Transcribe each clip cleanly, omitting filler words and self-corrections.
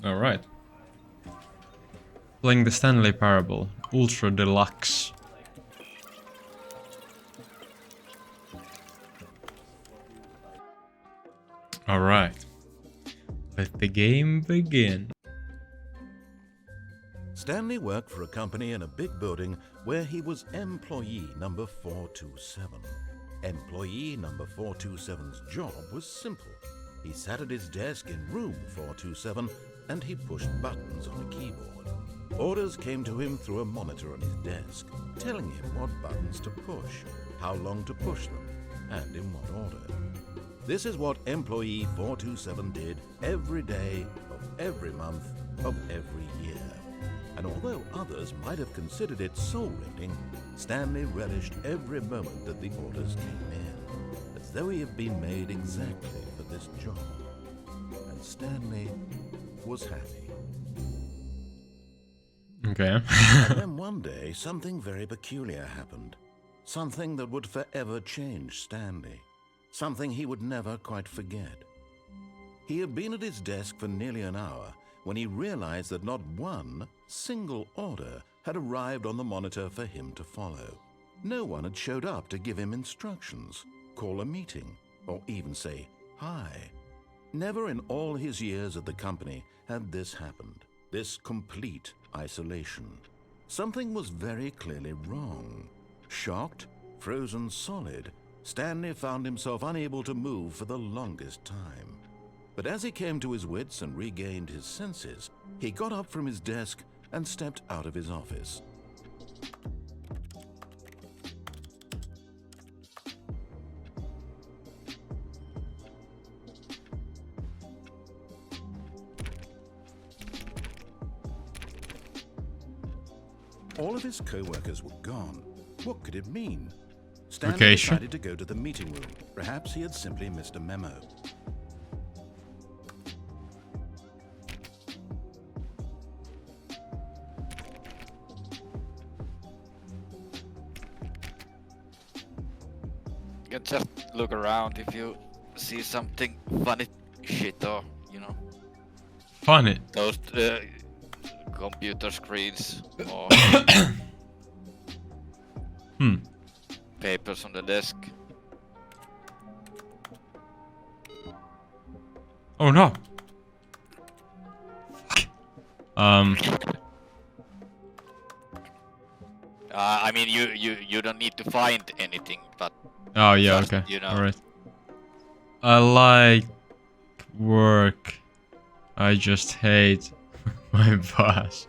Alright. Playing the Stanley Parable, Ultra Deluxe. Alright. Let the game begin. Stanley worked for a company in a big building where he was employee number 427. Employee number 427's job was simple. He sat at his desk in room 427 and he pushed buttons on a keyboard. Orders came to him through a monitor on his desk, telling him what buttons to push, how long to push them, and in what order. This is what employee 427 did every day of every month of every year. And although others might have considered it soul-rending, Stanley relished every moment that the orders came in, as though he had been made exactly for this job. And Stanley was happy. Okay. And then one day, something very peculiar happened. Something that would forever change Stanley. Something he would never quite forget. He had been at his desk for nearly an hour when he realized that not one single order had arrived on the monitor for him to follow. No one had showed up to give him instructions, call a meeting, or even say hi. Never in all his years at the company had this happened, this complete isolation. Something was very clearly wrong. Shocked, frozen solid, Stanley found himself unable to move for the longest time. But as he came to his wits and regained his senses, he got up from his desk and stepped out of his office. All of his co-workers were gone. What could it mean? Stanley decided to go to the meeting room. Perhaps he had simply missed a memo. You can just look around if you see something funny shit or, you know. Funny? Those computer screens or papers on the desk. Oh no. I mean, you don't need to find anything, but Oh yeah, just, okay. you know. Alright. I like work. I just hate my boss.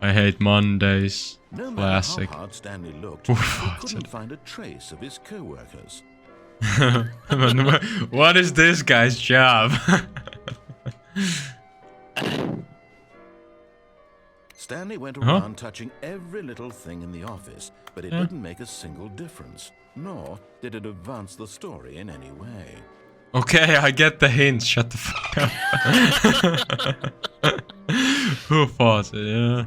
I hate Mondays. No matter Classic. how hard Stanley looked, he couldn't find a trace of his co-workers. What is this guy's job? Stanley went around touching every little thing in the office, but it didn't make a single difference, nor did it advance the story in any way. Okay, I get the hint. Shut the fuck up. Who thought it? Yeah.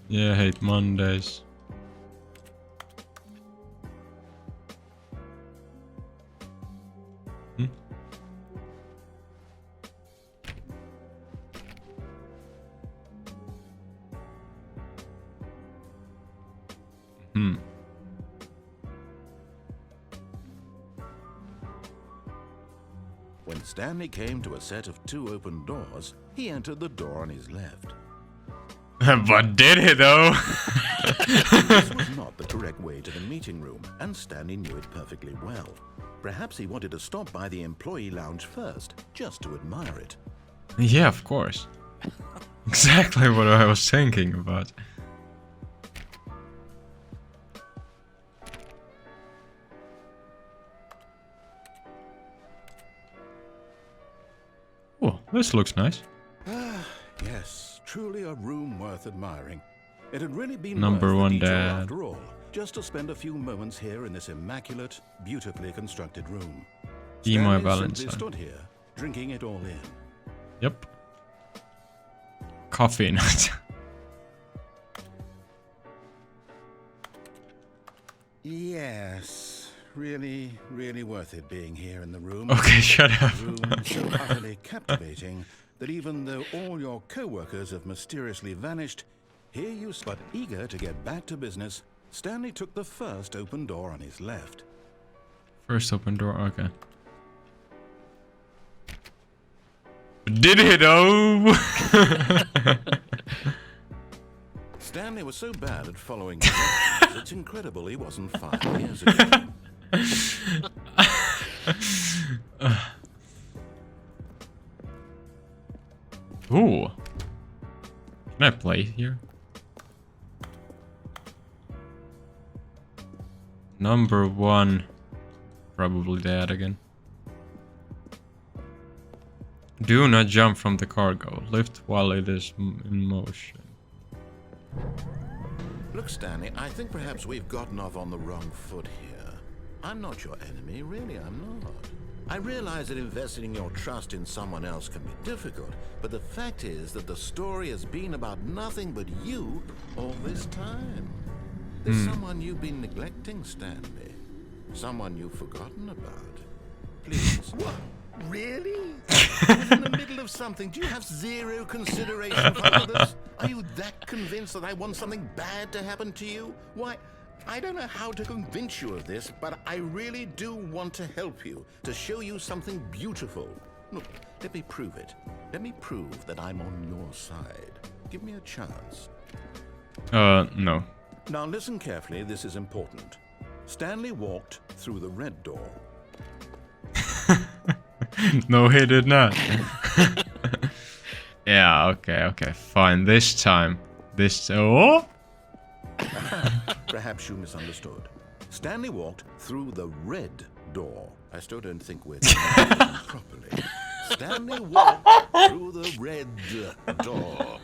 Yeah, I hate Mondays. When Stanley came to a set of 2 open doors, he entered the door on his left. But did he though? This was not the correct way to the meeting room, and Stanley knew it perfectly well. Perhaps he wanted to stop by the employee lounge first, just to admire it. Yeah, of course. Exactly what I was thinking about. Oh, this looks nice. Ah, yes, truly a room worth admiring. It had really been Number worth the one detour dad. after all, just to spend a few moments here in this immaculate, beautifully constructed room. Be my Stanley Valentine. simply stood here, drinking it all in. Yep. Coffee nut. Yes, really, really worth it being here in the room. Okay, shut up. A room so utterly captivating that even though all your co-workers have mysteriously vanished, here you but eager to get back to business, Stanley took the first open door on his left. First open door, okay. Did it though? Stanley was so bad at following directions, it's incredible he wasn't 5 years ago. Ooh. Can I play here? Number 1. Probably dead again. Do not jump from the cargo. Lift while it is in motion. Look, Stanley, I think perhaps we've gotten off on the wrong foot here. I'm not your enemy, really, I'm not. I realize that investing your trust in someone else can be difficult, but the fact is that the story has been about nothing but you all this time. There's someone you've been neglecting, Stanley. Someone you've forgotten about. Please. What? Really? I was in the middle of something. Do you have zero consideration for others? Are you that convinced that I want something bad to happen to you? Why, I don't know how to convince you of this, but I really do want to help you, to show you something beautiful. Look, let me prove it. Let me prove that I'm on your side. Give me a chance. No. Now listen carefully, this is important. Stanley walked through the red door. No, he did not. Yeah, okay, fine. This time. Oh? Perhaps you misunderstood. Stanley walked through the red door. I still don't think we're talking properly. Stanley walked through the red door.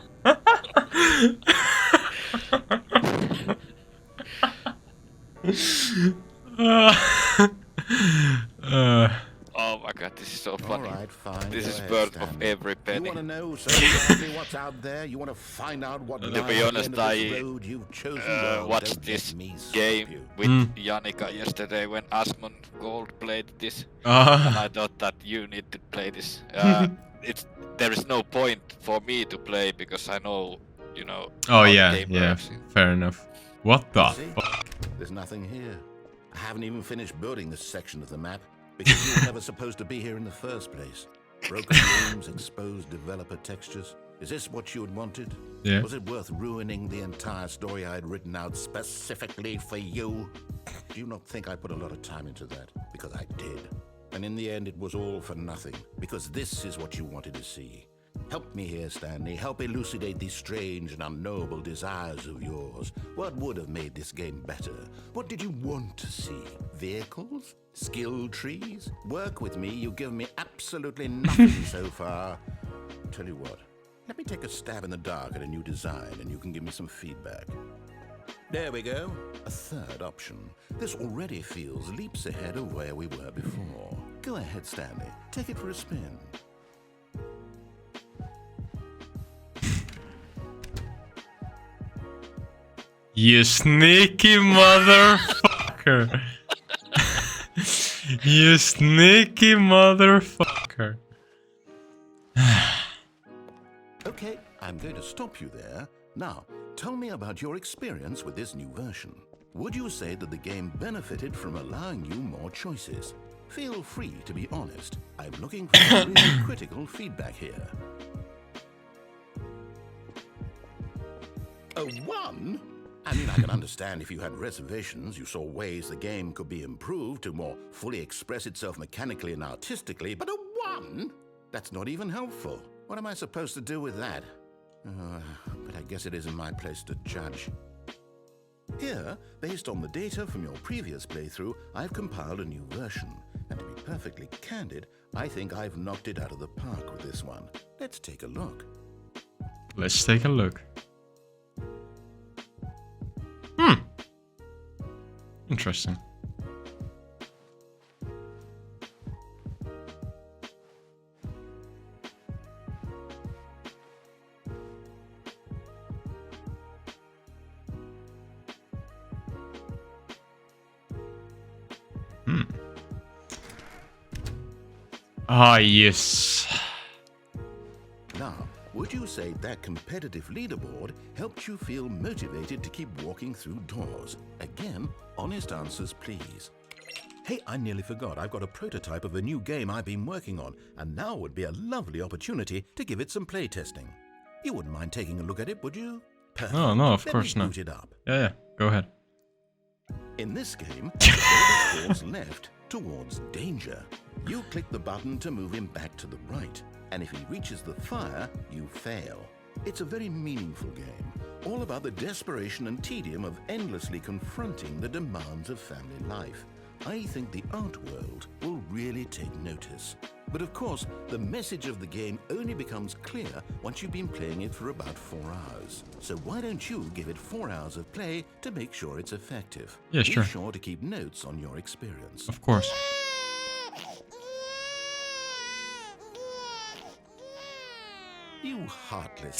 Oh my god, this is so funny. All right, fine. This go is ahead, worth Stanley. of every You penny. want to know so exactly what's out there? You want to find out what lies To be at honest, the end of this I road you've chosen? Well, watched don't this let me stop game you. with Janika yesterday when Asmon Gold played this, and I thought that you need to play this. There is no point for me to play because I know, you know. Oh how the yeah, game yeah, works. fair enough. What the See? fuck? There's nothing here. I haven't even finished building this section of the map because you were never supposed to be here in the first place. Broken rooms, exposed developer textures. Is this what you had wanted? Yeah. Was it worth ruining the entire story I had written out specifically for you? Do you not think I put a lot of time into that? Because I did. And in the end, it was all for nothing. Because this is what you wanted to see. Help me here, Stanley. Help elucidate these strange and unknowable desires of yours. What would have made this game better? What did you want to see? Vehicles? Skill trees? Work with me. You've given me absolutely nothing so far. Tell you what. Let me take a stab in the dark at a new design and you can give me some feedback. There we go. A third option. This already feels leaps ahead of where we were before. Go ahead, Stanley. Take it for a spin. You sneaky motherfucker. You sneaky motherfucker. Okay, I'm going to stop you there. Now, tell me about your experience with this new version. Would you say that the game benefited from allowing you more choices? Feel free to be honest. I'm looking for really critical feedback here. A 1? I mean, I can understand if you had reservations, you saw ways the game could be improved to more fully express itself mechanically and artistically, but a 1? That's not even helpful. What am I supposed to do with that? But I guess it isn't my place to judge. Here, based on the data from your previous playthrough, I've compiled a new version. And to be perfectly candid, I think I've knocked it out of the park with this one. Let's take a look. Let's take a look. Interesting. Ah, yes. Now, would you say that competitive leaderboard helped you feel motivated to keep walking through doors? Again, honest answers, please. Hey, I nearly forgot. I've got a prototype of a new game I've been working on, and now would be a lovely opportunity to give it some playtesting. You wouldn't mind taking a look at it, would you? Perfect. Oh, no, of Let course me not. boot it up. Yeah, go ahead. In this game, the player falls left towards danger. You click the button to move him back to the right, and if he reaches the fire, you fail. It's a very meaningful game, all about the desperation and tedium of endlessly confronting the demands of family life. I think the art world will really take notice. But of course, the message of the game only becomes clear once you've been playing it for about 4 hours. So why don't you give it 4 hours of play to make sure it's effective? Yeah, sure. Be sure to keep notes on your experience. Of course. You heartless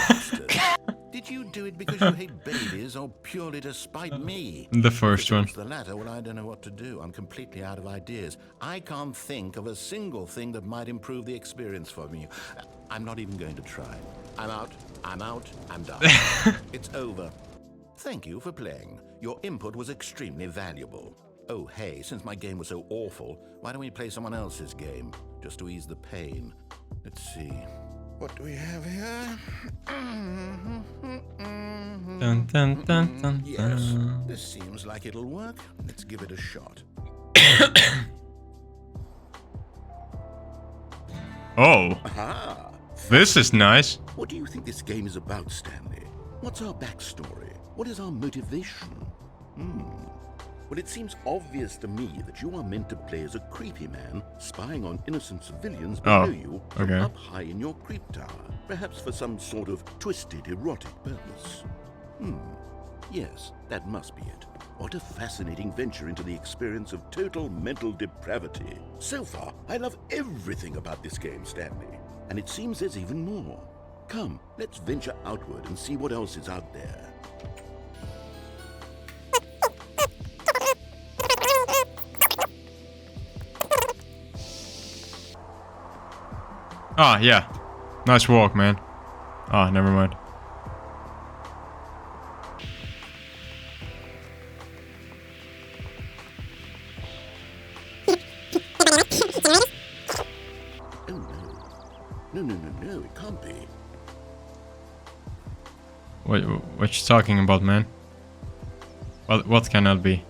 bastard. Did you do it because you hate babies or purely to spite me? The first one. If it's the latter, well, I don't know what to do. I'm completely out of ideas. I can't think of a single thing that might improve the experience for me. I'm not even going to try. I'm out. I'm done. It's over. Thank you for playing. Your input was extremely valuable. Oh, hey, since my game was so awful, why don't we play someone else's game, just to ease the pain? Let's see. What do we have here? Dun, dun, dun, dun, Yes, dun. this seems like it'll work. Let's give it a shot. Oh, Aha! this is nice. What do you think this game is about, Stanley? What's our backstory? What is our motivation? Well, it seems obvious to me that you are meant to play as a creepy man spying on innocent civilians below you from okay. up high in your creep tower, perhaps for some sort of twisted erotic purpose. Yes, that must be it. What a fascinating venture into the experience of total mental depravity. So far, I love everything about this game, Stanley. And it seems there's even more. Come, let's venture outward and see what else is out there. Ah, yeah. Nice walk, man. Ah, never mind. Oh no. No, it can't be. What you talking about, man? What can that be?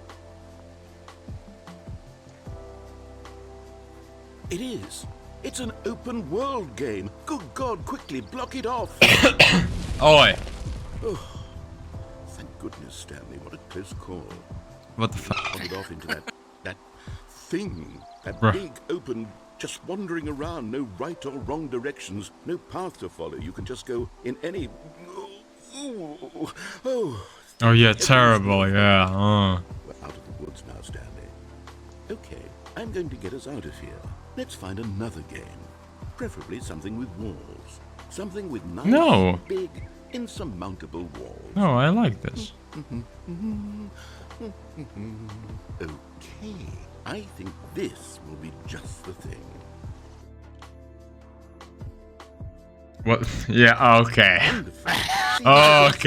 It is. It's an open world game. Good God, quickly block it off. Oi! Oh, thank goodness, Stanley. What a close call. What the fuck? Block it off into that thing. That Bruh. big open, just wandering around. No right or wrong directions. No path to follow. You can just go in any... Oh. Oh yeah, terrible, yeah. We're out of the woods now, Stanley. Okay, I'm going to get us out of here. Let's find another game. Preferably something with walls. Something with nice, No. big, insurmountable walls. No, I like this. Okay, I think this will be just the thing. What? Yeah, okay. Wonderful. See, that's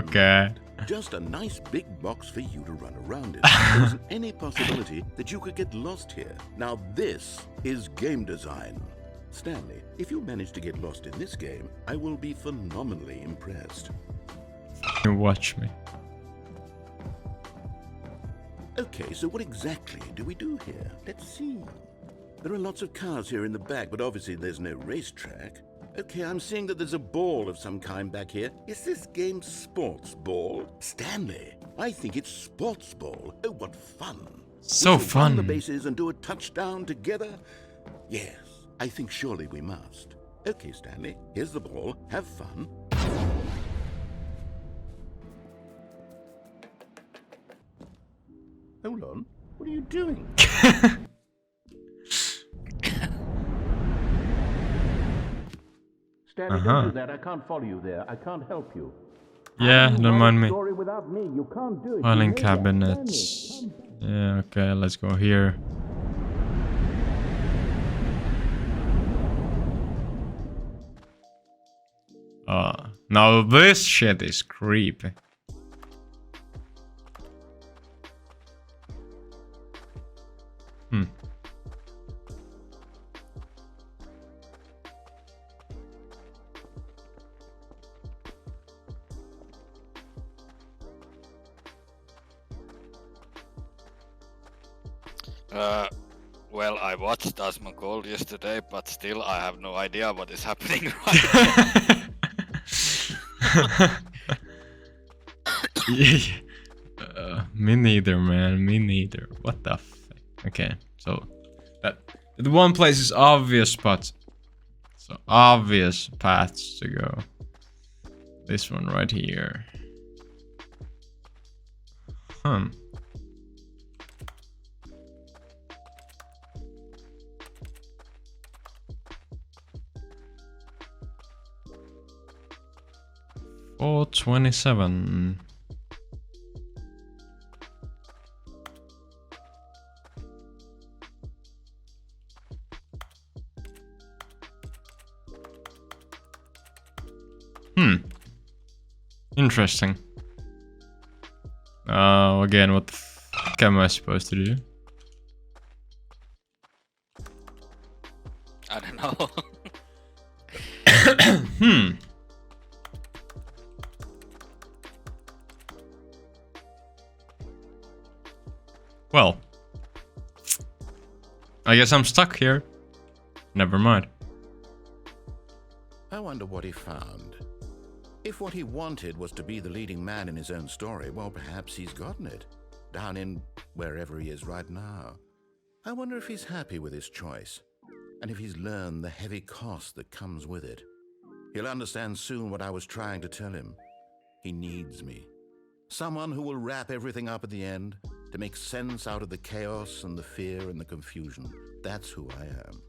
Okay. just a nice big box for you to run around in. There isn't any possibility that you could get lost here. Now this is game design. Stanley, if you manage to get lost in this game, I will be phenomenally impressed. You watch me. Okay, so what exactly do we do here? Let's see. There are lots of cars here in the back, but obviously there's no racetrack. Okay, I'm seeing that there's a ball of some kind back here. Is this game sports ball? Stanley, I think it's sports ball. Oh, what fun. So We shall run the fun. bases and do a touchdown together? Yes, I think surely we must. Okay, Stanley, here's the ball. Have fun. Hold on. What are you doing? Stanley, don't do that. I can't follow you there. I can't help you. Yeah, don't mind me. Story without me. You can't do it. Filing You know that, cabinets. Stanley. Yeah, okay, let's go here. Now this shit is creepy. Hmm. Well, I watched Asmongold yesterday, but still I have no idea what is happening right now. Yeah. Me neither, man. Me neither. What the f? Okay, so that the one place is obvious, but so obvious paths to go. This one right here. Hmm. Oh, 27. Interesting. Again, what the f am I supposed to do? I don't know. Well, I guess I'm stuck here. Never mind. I wonder what he found. If what he wanted was to be the leading man in his own story, well, perhaps he's gotten it. Down in wherever he is right now. I wonder if he's happy with his choice. And if he's learned the heavy cost that comes with it. He'll understand soon what I was trying to tell him. He needs me. Someone who will wrap everything up at the end, to make sense out of the chaos and the fear and the confusion. That's who I am.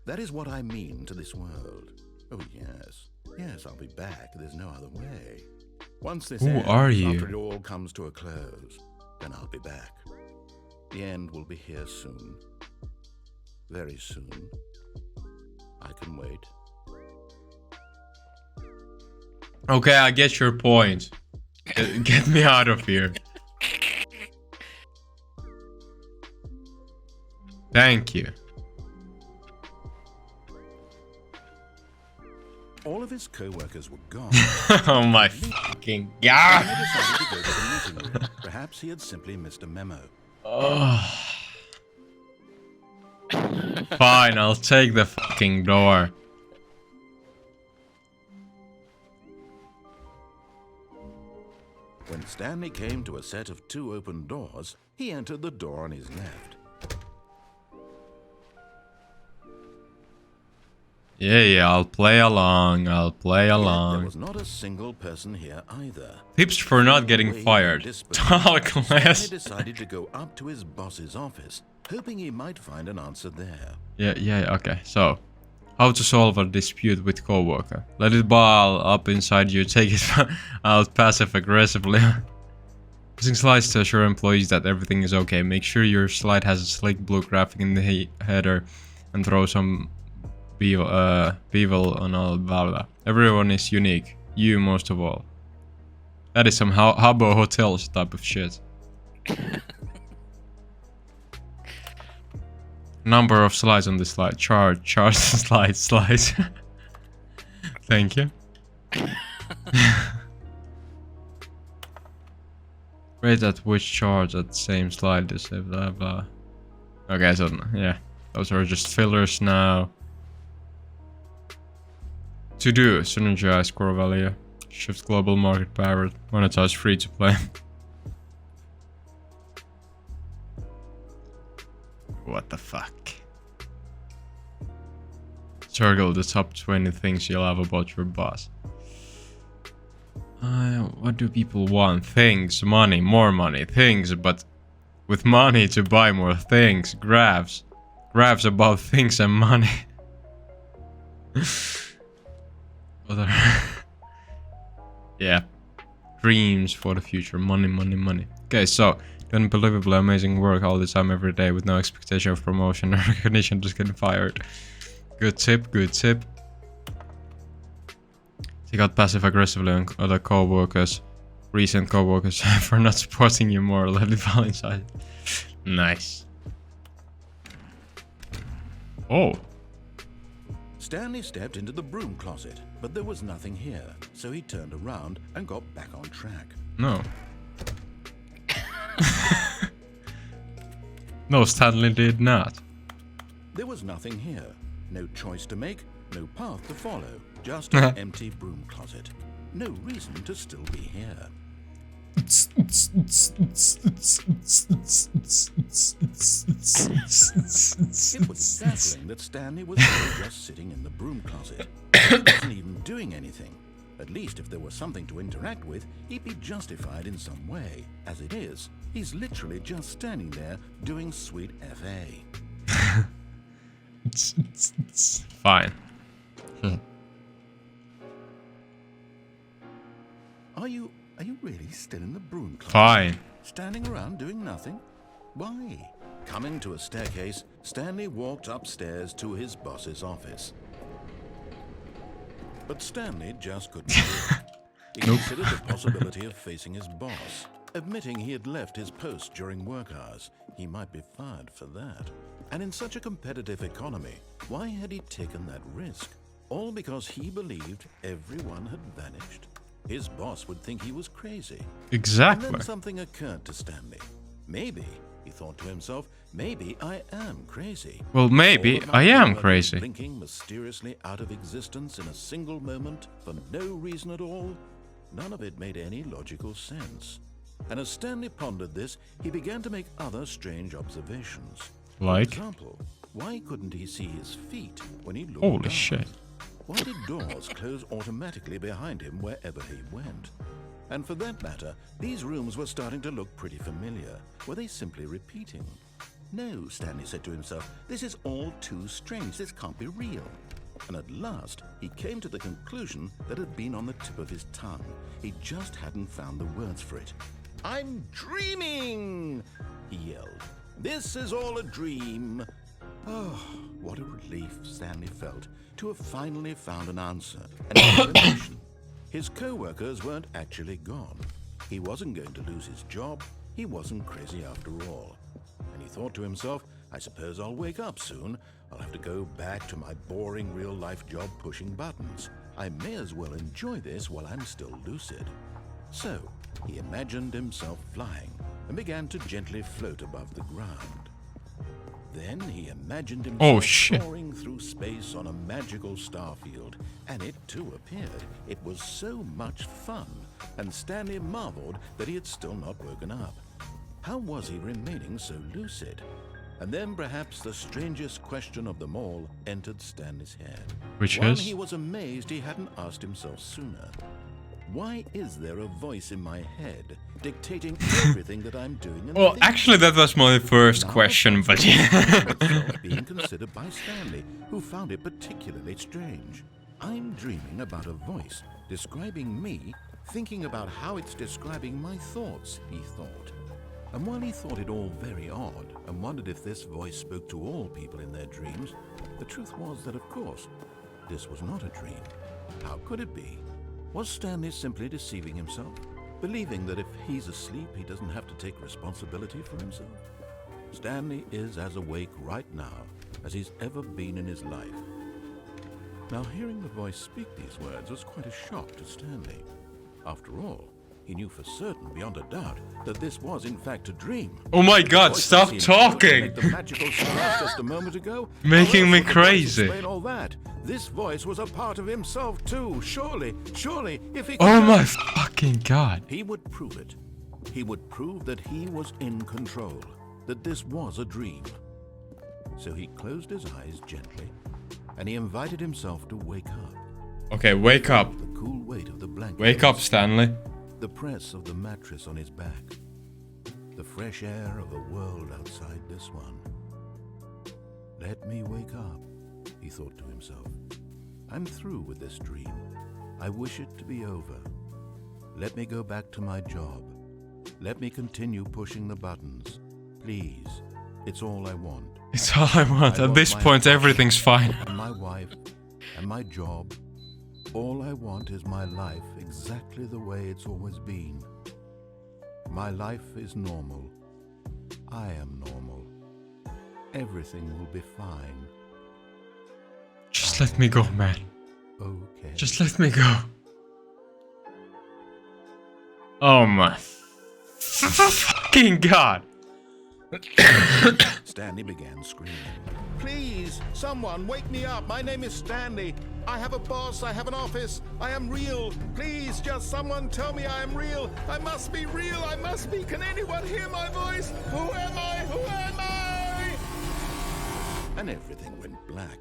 That is what I mean to this world. Oh, yes. Yes, I'll be back. There's no other way. Once this ends, after it all comes to a close, then I'll be back. The end will be here soon. Very soon. I can wait. Okay, I get your point. Get me out of here. Thank you. All of his co-workers were gone. Oh my fucking god. He decided to go to the meeting room. Perhaps he had simply missed a memo. Oh. Fine, I'll take the fucking door. When Stanley came to a set of 2 open doors, he entered the door on his left. Yeah, I'll play along. I'll play Yet along. there was not a single person here either. Tips for not getting fired. Talk less. Stanley decided to go up to his boss's office, hoping he might find an answer there. Yeah, okay. So, how to solve a dispute with coworker? Let it ball up inside you. Take it out passive aggressively. Using slides to assure employees that everything is okay. Make sure your slide has a slick blue graphic in the header, and throw some bevel on all blah blah. Everyone is unique. You most of all. That is some Habbo Hotels type of shit. Number of slides on this slide. Chart slides. Thank you. Rate at which chart at the same slide is blah blah. Okay, so yeah, those are just fillers now. To do, synergize core value, shift global market power, monetize free to play. What the fuck? Circle the top 20 things you love about your boss. What do people want? Things, money, more money, things, but with money to buy more things. Graphs about things and money. Yeah, dreams for the future, money. Okay, so unbelievably amazing work all the time, every day, with no expectation of promotion or recognition, just getting fired. Good tip. He got passive aggressively on other co-workers, recent co-workers, for not supporting you more. Let it fall inside. Nice. Oh. Stanley stepped into the broom closet, but there was nothing here, so he turned around and got back on track. No. No, Stanley did not. There was nothing here. No choice to make, no path to follow, just an empty broom closet. No reason to still be here. It was dazzling that Stanley was really just sitting in the broom closet. He wasn't even doing anything. At least if there was something to interact with, he'd be justified in some way. As it is, he's literally just standing there doing sweet FA. Fine. Are you really still in the broom closet? Fine. Standing around doing nothing? Why? Coming to a staircase, Stanley walked upstairs to his boss's office. But Stanley just couldn't do it. He considered the possibility of facing his boss. Admitting he had left his post during work hours, he might be fired for that. And in such a competitive economy, why had he taken that risk? All because he believed everyone had vanished? His boss would think he was crazy. Exactly. And then something occurred to Stanley. Maybe, he thought to himself, maybe I am crazy. Well, maybe I am crazy. Blinking mysteriously out of existence in a single moment for no reason at all. None of it made any logical sense. And as Stanley pondered this, he began to make other strange observations. Like? For example, why couldn't he see his feet when he looked Holy down? shit. Why did doors close automatically behind him wherever he went? And for that matter, these rooms were starting to look pretty familiar. Were they simply repeating? No, Stanley said to himself, this is all too strange. This can't be real. And at last, he came to the conclusion that had been on the tip of his tongue. He just hadn't found the words for it. I'm dreaming, he yelled. This is all a dream. Oh, what a relief Stanley felt to have finally found an answer, an explanation. His co-workers weren't actually gone. He wasn't going to lose his job. He wasn't crazy after all. And he thought to himself, I suppose I'll wake up soon. I'll have to go back to my boring real-life job pushing buttons. I may as well enjoy this while I'm still lucid. So, he imagined himself flying and began to gently float above the ground. Then he imagined himself soaring through space on a magical starfield, and it too appeared. It was so much fun, and Stanley marveled that he had still not woken up. How was he remaining so lucid? And then perhaps the strangest question of them all entered Stanley's head. Which One is? he was amazed he hadn't asked himself sooner. Why is there a voice in my head dictating everything that I'm doing? And Well, actually, that was my first question, but yeah. being considered by Stanley, who found it particularly strange. I'm dreaming about a voice describing me, thinking about how it's describing my thoughts, he thought. And while he thought it all very odd and wondered if this voice spoke to all people in their dreams, the truth was that, of course, this was not a dream. How could it be? Was Stanley simply deceiving himself, believing that if he's asleep, he doesn't have to take responsibility for himself? Stanley is as awake right now as he's ever been in his life. Now, hearing the voice speak these words was quite a shock to Stanley. After all, he knew for certain, beyond a doubt, that this was in fact a dream. Oh my god, stop talking! The magical stars just a moment ago, Making me crazy. Explain all that. This voice was a part of himself too. Surely, if he could... Oh my fucking god. He would prove it. He would prove that he was in control, that this was a dream. So he closed his eyes gently, and he invited himself to wake up. Okay, wake up. The cool weight of the blanket. Wake up, Stanley. The press of the mattress on his back. The fresh air of a world outside this one. Let me wake up, he thought to himself. I'm through with this dream. I wish it to be over. Let me go back to my job. Let me continue pushing the buttons. Please, it's all I want. It's all I want. At this point, everything's fine. And my wife, and my job, All I want is my life exactly the way it's always been. My life is normal. I am normal. Everything will be fine. Just let me go, man. Okay. Just let me go. Oh my fucking god. Stanley began screaming. Please, someone wake me up. My name is Stanley. I have a boss. I have an office. I am real. Please, just someone tell me I am real. I must be real. I must be. Can anyone hear my voice? Who am I? Who am I? And everything went black.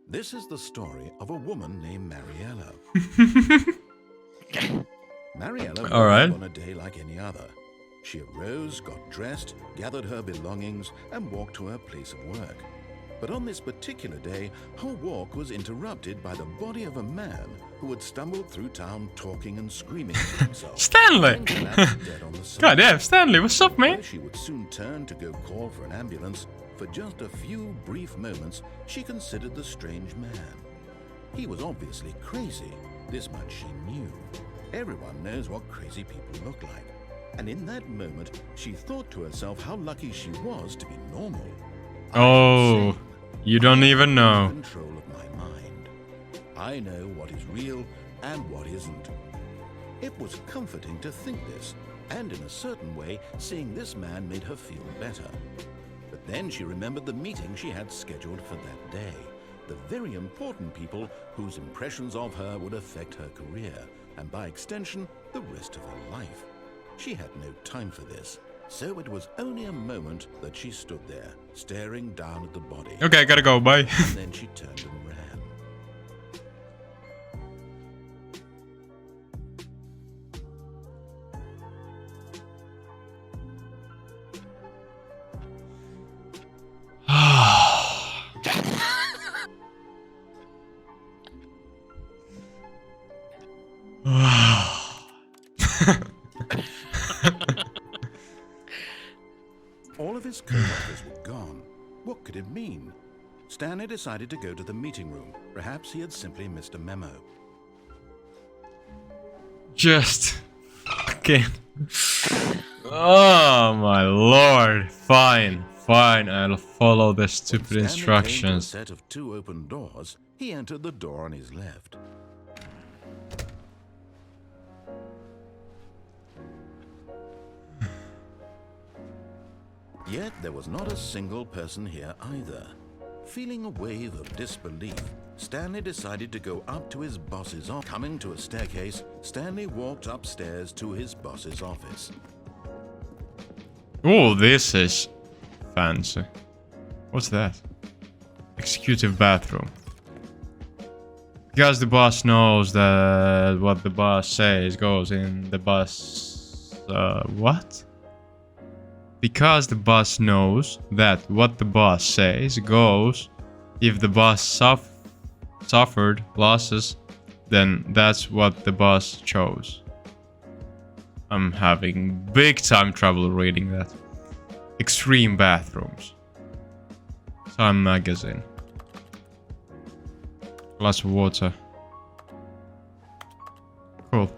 This is the story of a woman named Mariella. Mariella woke up on a day like any other. She arose, got dressed, gathered her belongings, and walked to her place of work. But on this particular day, her walk was interrupted by the body of a man who had stumbled through town talking and screaming to himself. Stanley! And collapsed dead on the side. God damn, Stanley, what's up, man? She would soon turn to go call for an ambulance. For just a few brief moments, she considered the strange man. He was obviously crazy. This much she knew. Everyone knows what crazy people look like. And in that moment, she thought to herself how lucky she was to be normal. Oh, you don't even know. Control of my mind. I know what is real and what isn't. It was comforting to think this, and in a certain way, seeing this man made her feel better. But then she remembered the meeting she had scheduled for that day. The very important people whose impressions of her would affect her career, and by extension, the rest of her life. She had no time for this, so it was only a moment that she stood there, staring down at the body. Okay, I gotta go, bye. And then she turned and ran. All of his co-workers were gone. What could it mean? Stanley decided to go to the meeting room. Perhaps he had simply missed a memo. Just fucking. Oh my lord. Fine, fine. I'll follow the stupid Stanley instructions. came to a set of 2 open doors. He entered the door on his left. Yet there was not a single person here either. Feeling a wave of disbelief, Stanley decided to go up to his boss's office. Coming to a staircase, Stanley walked upstairs to his boss's office. Oh, this is fancy. What's that? Executive bathroom. Because the boss knows that what the boss says goes in the boss... what? Because the boss knows that what the boss says goes, if the boss suffered losses, then that's what the boss chose. I'm having big time trouble reading that. Extreme bathrooms. Time magazine. Glass of water. Cool.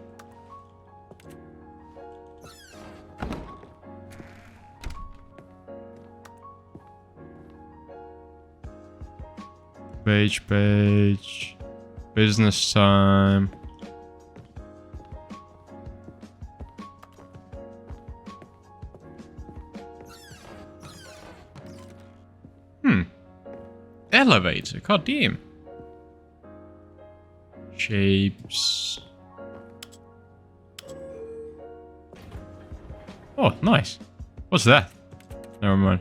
Page. Business time. Elevator, god damn. Shapes. Oh, nice. What's that? Never mind.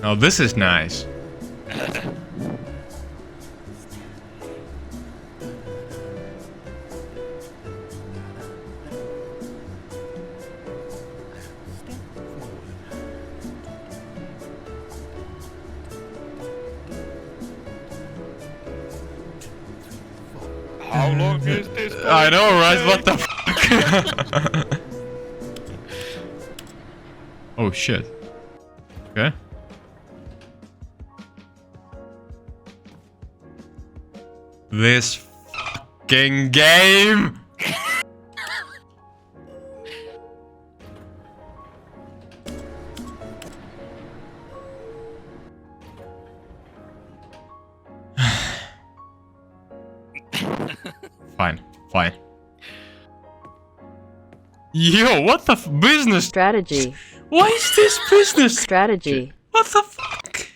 Oh, this is nice. How How long is this? I know, right? What the fuck? Oh shit. Okay. This fucking game! Fine, fine. Yo, what the business? Strategy. Why is this business? Strategy. What the fuck?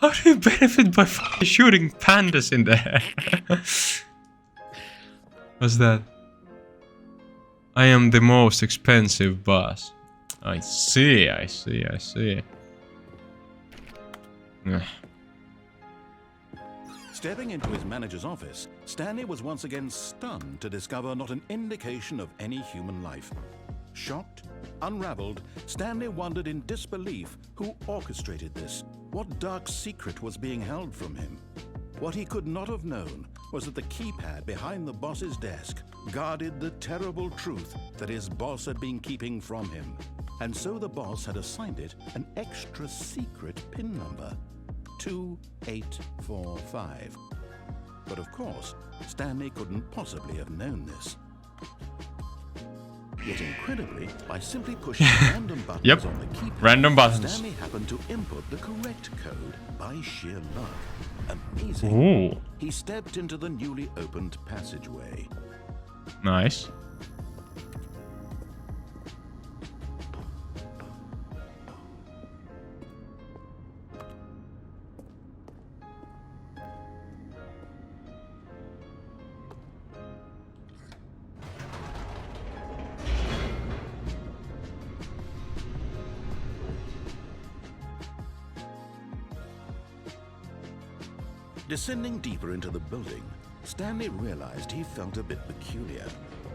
How do you benefit by fucking shooting pandas in the air? What's that? I am the most expensive boss. I see, I see, I see. Ugh. Stepping into his manager's office, Stanley was once again stunned to discover not an indication of any human life. Shocked, unraveled, Stanley wondered in disbelief who orchestrated this, what dark secret was being held from him. What he could not have known was that the keypad behind the boss's desk guarded the terrible truth that his boss had been keeping from him. And so the boss had assigned it an extra secret PIN number. 2845. But of course, Stanley couldn't possibly have known this. Yet incredibly, by simply pushing random buttons on the keypad, random buttons. Stanley happened to input the correct code by sheer luck. Amazing. Ooh. He stepped into the newly opened passageway. Nice. Descending deeper into the building, Stanley realized he felt a bit peculiar.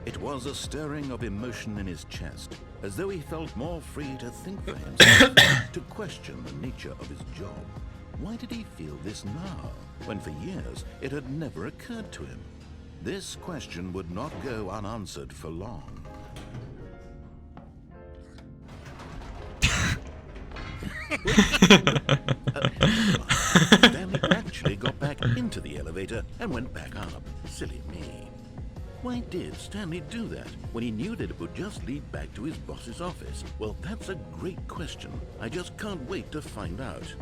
It was a stirring of emotion in his chest, as though he felt more free to think for himself, to question the nature of his job. Why did he feel this now, when for years it had never occurred to him? This question would not go unanswered for long. Stanley actually got back into the elevator and went back up. Silly me. Why did Stanley do that when he knew that it would just lead back to his boss's office? Well, that's a great question. I just can't wait to find out.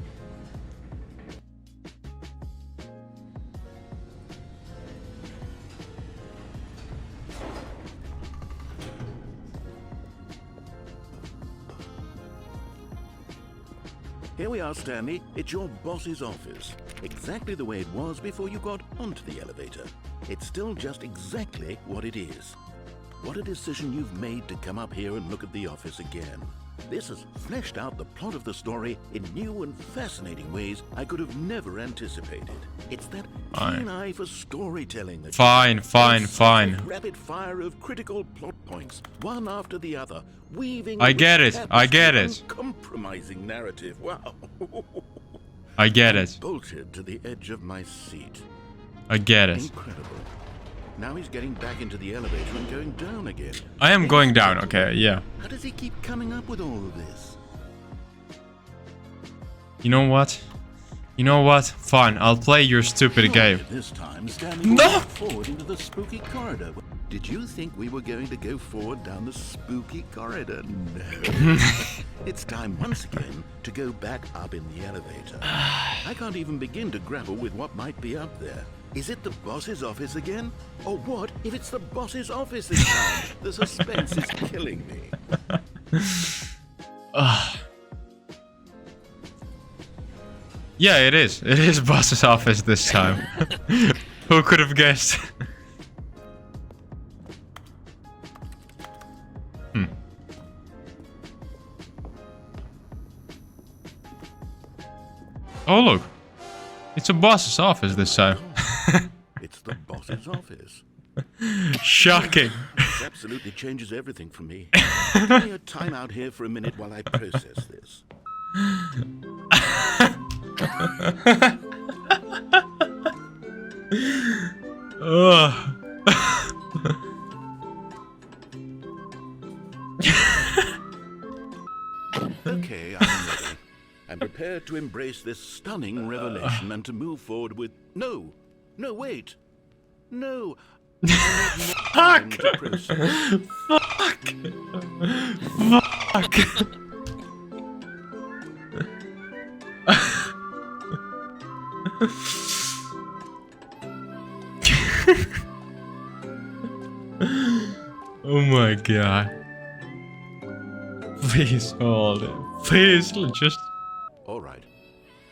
Here we are, Stanley. It's your boss's office. Exactly the way it was before you got onto the elevator. It's still just exactly what it is. What a decision you've made to come up here and look at the office again. This has fleshed out the plot of the story in new and fascinating ways I could have never anticipated. It's that keen eye for storytelling that Fine. rapid fire of critical plot points, one after the other, weaving. I get it. Uncompromising narrative. Wow. I get it. Bolted to the edge of my seat. I get it. Incredible. Now he's getting back into the elevator and going down again. I am going down, okay, yeah. How does he keep coming up with all of this? You know what? You know what? Fine, I'll play your stupid game. This time, standing forward into the spooky corridor. Did you think we were going to go forward down the spooky corridor? No. It's time once again to go back up in the elevator. I can't even begin to grapple with what might be up there. Is it the boss's office again? Or what if it's the boss's office this time? The suspense is killing me. Yeah, it is. It is boss's office this time. Who could have guessed? Oh look, it's a boss's office this time. It's the boss's office. Shocking. This absolutely changes everything for me. Give me a time out here for a minute while I process this. Ugh. Okay, I'm ready. I'm prepared to embrace this stunning revelation and to move forward with... No! No, wait! No! Fuck! To process. Fuck! Fuck! Oh my god. Please hold it. Please just... All right.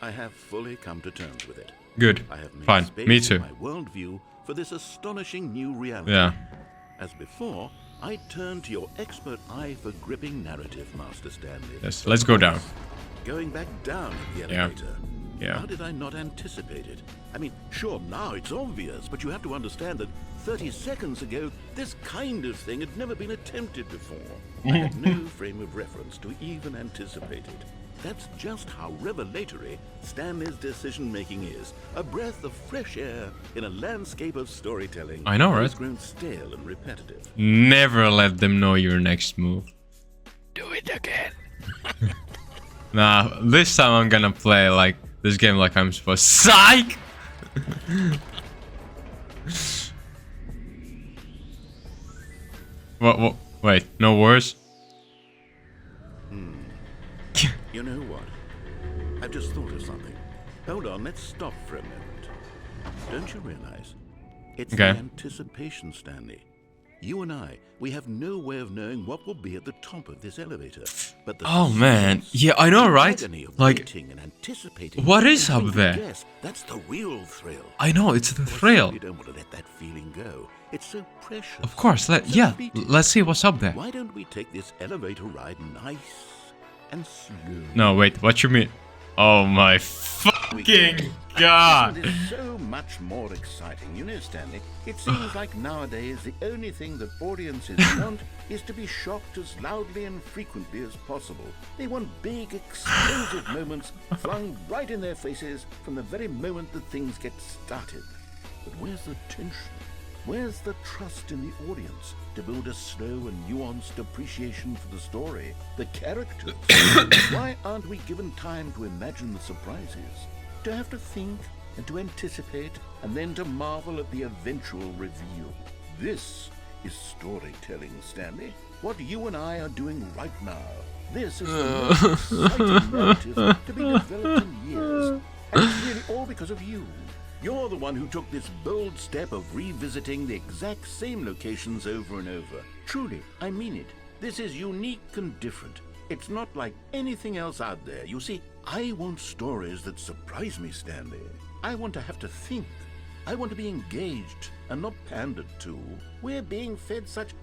I have fully come to terms with it. Good. I have made Fine. space Me in too. my worldview for this astonishing new reality. Yeah. As before, I turn to your expert eye for gripping narrative, Master Stanley. Yes, let's go down. Going back down in the Yeah. elevator. Yeah. How did I not anticipate it? I mean, sure, now it's obvious, but you have to understand that 30 seconds ago, this kind of thing had never been attempted before. I had no frame of reference to even anticipate it. That's just how revelatory Stanley's decision-making is. A breath of fresh air in a landscape of storytelling. I know, that right? has grown stale and repetitive. Never let them know your next move. Do it again. Nah, this time I'm gonna play like this game like I'm supposed. Psych! What? Wait, no worse? You know what? I've just thought of something. Hold on, let's stop for a moment. Don't you realize? It's Okay. the anticipation, Stanley. You and I, we have no way of knowing what will be at the top of this elevator. But the Oh man, suspense, yeah, I know, the right? agony of Like, waiting and anticipating what is and up thinking, there? Yes, that's the real thrill. I know, it's the I thrill. certainly don't want to let that feeling go. It's so precious. Of course, so yeah, fleeting. let's see what's up there. Why don't we take this elevator ride nice and slow? No, wait, what you mean? Oh my fucking god! Isn't it so much more exciting? You know, Stanley, it seems like nowadays the only thing that audiences want is to be shocked as loudly and frequently as possible. They want big, explosive moments flung right in their faces from the very moment that things get started. But where's the tension? Where's the trust in the audience to build a slow and nuanced appreciation for the story, the characters? Why aren't we given time to imagine the surprises, to have to think and to anticipate, and then to marvel at the eventual reveal? This is storytelling, Stanley. What you and I are doing right now. This is the most exciting narrative to be developed in years. And it's really all because of you. You're the one who took this bold step of revisiting the exact same locations over and over. Truly, I mean it. This is unique and different. It's not like anything else out there. You see, I want stories that surprise me, Stanley. I want to have to think. I want to be engaged and not pandered to. We're being fed such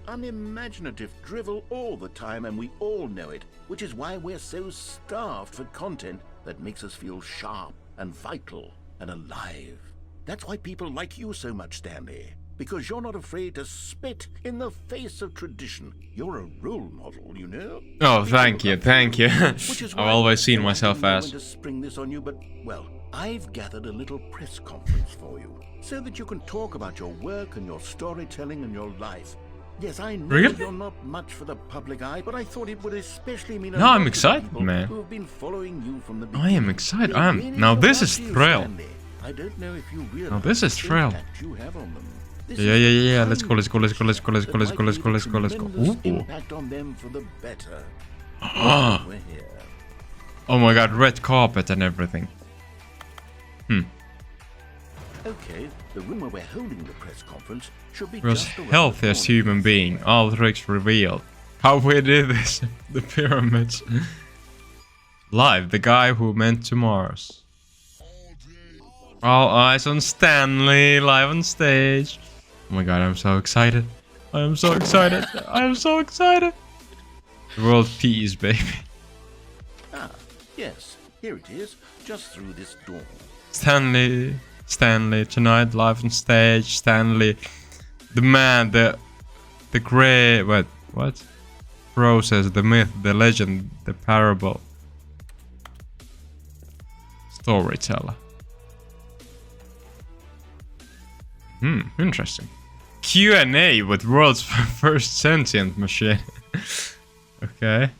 unimaginative drivel all the time, and we all know it, which is why we're so starved for content that makes us feel sharp and vital and alive. That's why people like you so much, Stanley. Because you're not afraid to spit in the face of tradition. You're a role model, you know? Oh, thank you, thank you. Which is I've why always seen I myself didn't know as. when to spring this on you, but, well, I've gathered a little press conference for you, so that you can talk about your work and your storytelling and your life. Yes, I know Really? you're not much for the public eye, but I thought it would especially mean a No, lot I'm to the excited, people man. who have been following you from the I am beginning. excited. They I am. really Now care this is about you, thrill. Stanley. I don't know if you realize Now this is the thrill. impact you have on them. This Yeah, is yeah, the yeah, kind let's go, let's go, let's go, let's go, let's go, let's go, let's go, let's go, let's go. tremendous Ooh. impact on them for the better. Ah. We're here. Oh my god, red carpet and everything. Okay, the room where we're holding the press conference should be World's just around the healthiest corner. human being. All tricks revealed. How we did this. The pyramids. Live, the guy who meant to Mars. All eyes on Stanley, live on stage. Oh my god, I'm so excited. I am so excited. I am so excited. The world peace, baby. Ah, yes, here it is, just through this door. Stanley, tonight live on stage. Stanley, the man, the grey, what? Process, the myth, the legend, the parable. Storyteller. Interesting. Q&A with world's first sentient machine. Okay.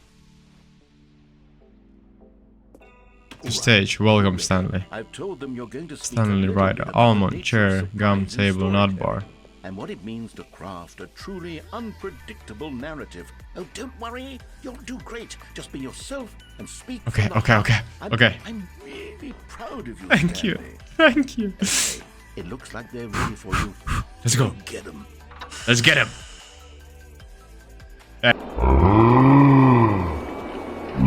the stage. Welcome, Stanley. I've told them you're going to speak Stanley a little Ryder, bit about the almond, nature chair, of gum, surprise in table, nut bar. storytelling, and what it means to craft a truly unpredictable narrative. Oh, don't worry, you'll do great. Just be yourself and speak. Okay, from the okay, heart. okay, okay. I'm really proud of you. Thank you. Stanley. Thank you. Okay, it looks like they're ready for you. Let's go. Get them. Let's get him.